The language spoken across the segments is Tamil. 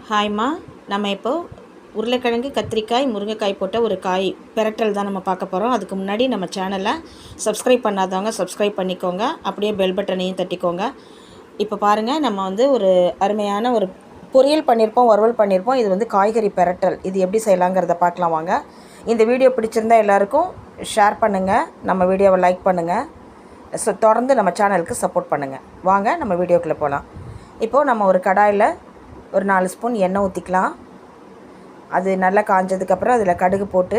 ஹாய்மா. நம்ம இப்போது உருளைக்கிழங்கு, கத்திரிக்காய், முருங்கைக்காய் போட்ட ஒரு காய் பெரட்டல் தான் நம்ம பார்க்க போகிறோம். அதுக்கு முன்னாடி நம்ம சேனலை சப்ஸ்கிரைப் பண்ணாதவங்க சப்ஸ்கிரைப் பண்ணிக்கோங்க. அப்படியே பெல் பட்டனையும் தட்டிக்கோங்க. இப்போ பாருங்கள், நம்ம ஒரு அருமையான ஒரு பொரியல் பண்ணியிருப்போம், வறுவல் பண்ணியிருப்போம். இது காய்கறி பெரட்டல். இது எப்படி செய்யலாங்கிறத பார்க்கலாம் வாங்க. இந்த வீடியோ பிடிச்சிருந்தால் எல்லாருக்கும் ஷேர் பண்ணுங்கள், நம்ம வீடியோவை லைக் பண்ணுங்கள். தொடர்ந்து நம்ம சேனலுக்கு சப்போர்ட் பண்ணுங்கள். வாங்க நம்ம வீடியோக்குள்ளே போகலாம். இப்போது நம்ம ஒரு கடாயில் ஒரு 4 ஸ்பூன் எண்ணெய் ஊற்றிக்கலாம். அது நல்லா காஞ்சதுக்கப்புறம் அதில் கடுகு போட்டு,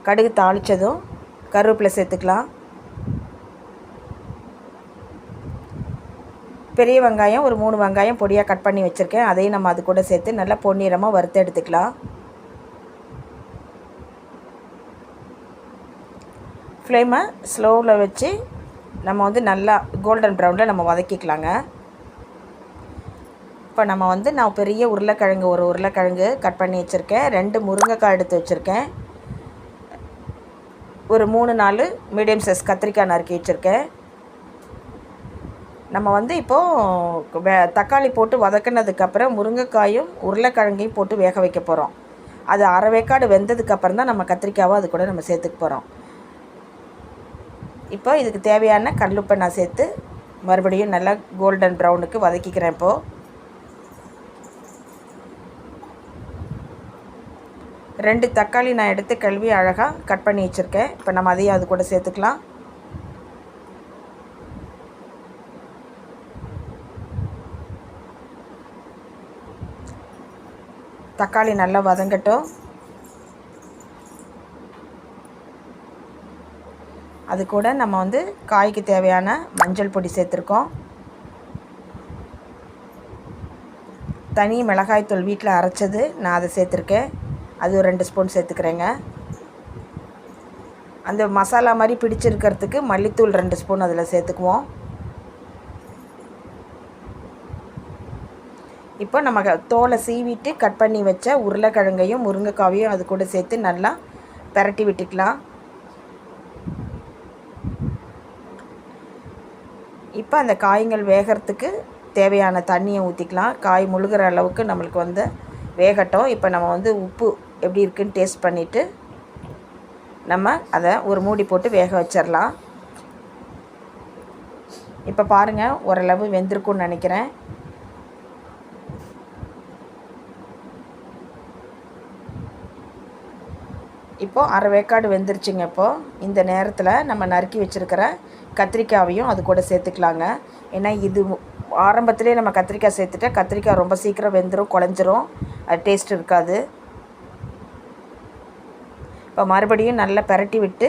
கடுகு தாளித்ததும் கருவேப்பிலை சேர்த்துக்கலாம். பெரிய வெங்காயம் ஒரு 3 வெங்காயம் பொடியாக கட் பண்ணி வச்சுருக்கேன். அதையும் நம்ம அது கூட சேர்த்து நல்லா பொன்னிறமாக வறுத்து எடுத்துக்கலாம். ஃப்ளேமை ஸ்லோவில் வச்சு நம்ம நல்லா கோல்டன் ப்ரௌனில் நம்ம வதக்கிக்கலாங்க. இப்போ நம்ம நான் பெரிய உருளைக்கிழங்கு, ஒரு உருளைக்கிழங்கு கட் பண்ணி வச்சுருக்கேன். 2 முருங்கைக்காய் எடுத்து வச்சுருக்கேன். ஒரு 3-4 மீடியம் சைஸ் கத்திரிக்காய் நறுக்கி வச்சுருக்கேன். நம்ம இப்போது தக்காளி போட்டு வதக்கினதுக்கப்புறம் முருங்கைக்காயும் உருளைக்கிழங்கையும் போட்டு வேக வைக்க போகிறோம். அது அரை வேக்காடு வெந்ததுக்கப்புறம் தான் நம்ம கத்திரிக்காவை அது கூட நம்ம சேர்த்துக்க போகிறோம். இப்போ இதுக்கு தேவையான கல்லுப்பை நான் சேர்த்து மறுபடியும் நல்லா கோல்டன் ப்ரௌனுக்கு வதக்கிக்கிறேன். இப்போது 2 தக்காளி நான் எடுத்து கழுவி அழகாக கட் பண்ணி வச்சுருக்கேன். இப்போ நம்ம அதையும் அது கூட சேர்த்துக்கலாம். தக்காளி நல்லா வதங்கட்டும். அது கூட நம்ம காய்க்கு தேவையான மஞ்சள் பொடி சேர்த்துருக்கோம். தனி மிளகாய்த்தூள் வீட்டில் அரைச்சது நான் அதை சேர்த்துருக்கேன். அது ஒரு 2 ஸ்பூன் சேர்த்துக்கிறேங்க. அந்த மசாலா மாதிரி பிடிச்சிருக்கிறதுக்கு மல்லித்தூள் 2 ஸ்பூன் அதில் சேர்த்துக்குவோம். இப்போ நம்ம தோலை சீவிட்டு கட் பண்ணி வச்ச உருளைக்கிழங்கையும் முருங்கைக்காவையும் அது கூட சேர்த்து நல்லா பெரட்டி விட்டுக்கலாம். இப்போ அந்த காய்கள் வேகிறதுக்கு தேவையான தண்ணியை ஊற்றிக்கலாம். காய் முழுகிற அளவுக்கு நம்மளுக்கு வேகட்டும். இப்போ நம்ம உப்பு எப்படி இருக்குன்னு டேஸ்ட் பண்ணிவிட்டு நம்ம அதை ஒரு மூடி போட்டு வேக வச்சிடலாம். இப்போ பாருங்கள், ஓரளவு வெந்திருக்குன்னு நினைக்கிறேன். இப்போது அரை வேக்காடு வெந்துருச்சுங்க. இப்போது இந்த நேரத்தில் நம்ம நறுக்கி வச்சுருக்கிற கத்திரிக்காயையும் அது கூட சேர்த்துக்கலாங்க. ஏன்னா இது ஆரம்பத்திலே நம்ம கத்திரிக்காய் சேர்த்துட்டா கத்திரிக்காய் ரொம்ப சீக்கிரம் வெந்துடும், குழஞ்சிரும், அது டேஸ்ட் இருக்காது. இப்போ மறுபடியும் நல்லா பெரட்டி விட்டு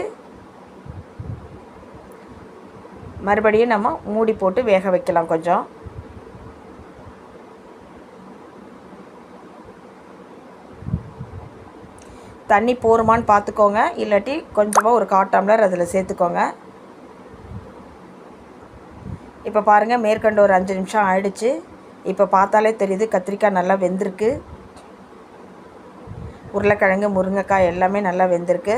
மறுபடியும் நம்ம மூடி போட்டு வேக வைக்கலாம். கொஞ்சம் தண்ணி போருமான்னு பார்த்துக்கோங்க, இல்லாட்டி கொஞ்சமாக ஒரு 1/4 டம்ளர் அதில் சேர்த்துக்கோங்க. இப்போ பாருங்கள், மேற்கொண்டு ஒரு 5 நிமிஷம் ஆயிடுச்சு. இப்போ பார்த்தாலே தெரியுது கத்திரிக்காய் நல்லா வெந்திருக்கு. உருளைக்கிழங்கு, முருங்கைக்காய் எல்லாமே நல்லா வெந்திருக்கு.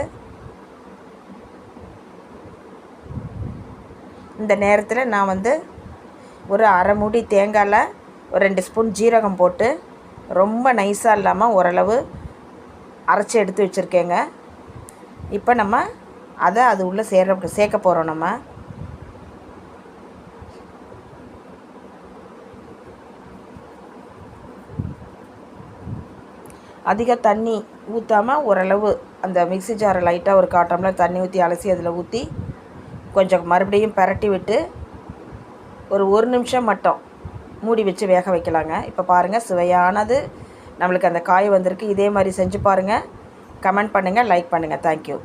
இந்த நேரத்தில் நான் ஒரு அரை மூடி தேங்காயில் ஒரு 2 ஸ்பூன் ஜீரகம் போட்டு ரொம்ப நைஸாக இல்லாமல் ஓரளவு அரைச்சி எடுத்து வச்சுருக்கேங்க. இப்போ நம்ம அதை அது உள்ளே சேர்க்க போகிறோம். நம்ம அதிக தண்ணி ஊற்றாமல் ஓரளவு அந்த மிக்ஸி ஜாரை லைட்டாக ஒரு 1/4 டம்ளர் தண்ணி ஊற்றி அலசி அதில் ஊற்றி கொஞ்சம் மறுபடியும் பெரட்டி விட்டு ஒரு நிமிஷம் மட்டும் மூடி வச்சு வேக வைக்கலாங்க. இப்போ பாருங்கள், சுவையானது நம்மளுக்கு அந்த காய் வந்திருக்கு. இதே மாதிரி செஞ்சு பாருங்கள். கமெண்ட் பண்ணுங்கள், லைக் பண்ணுங்கள். தேங்க்யூ.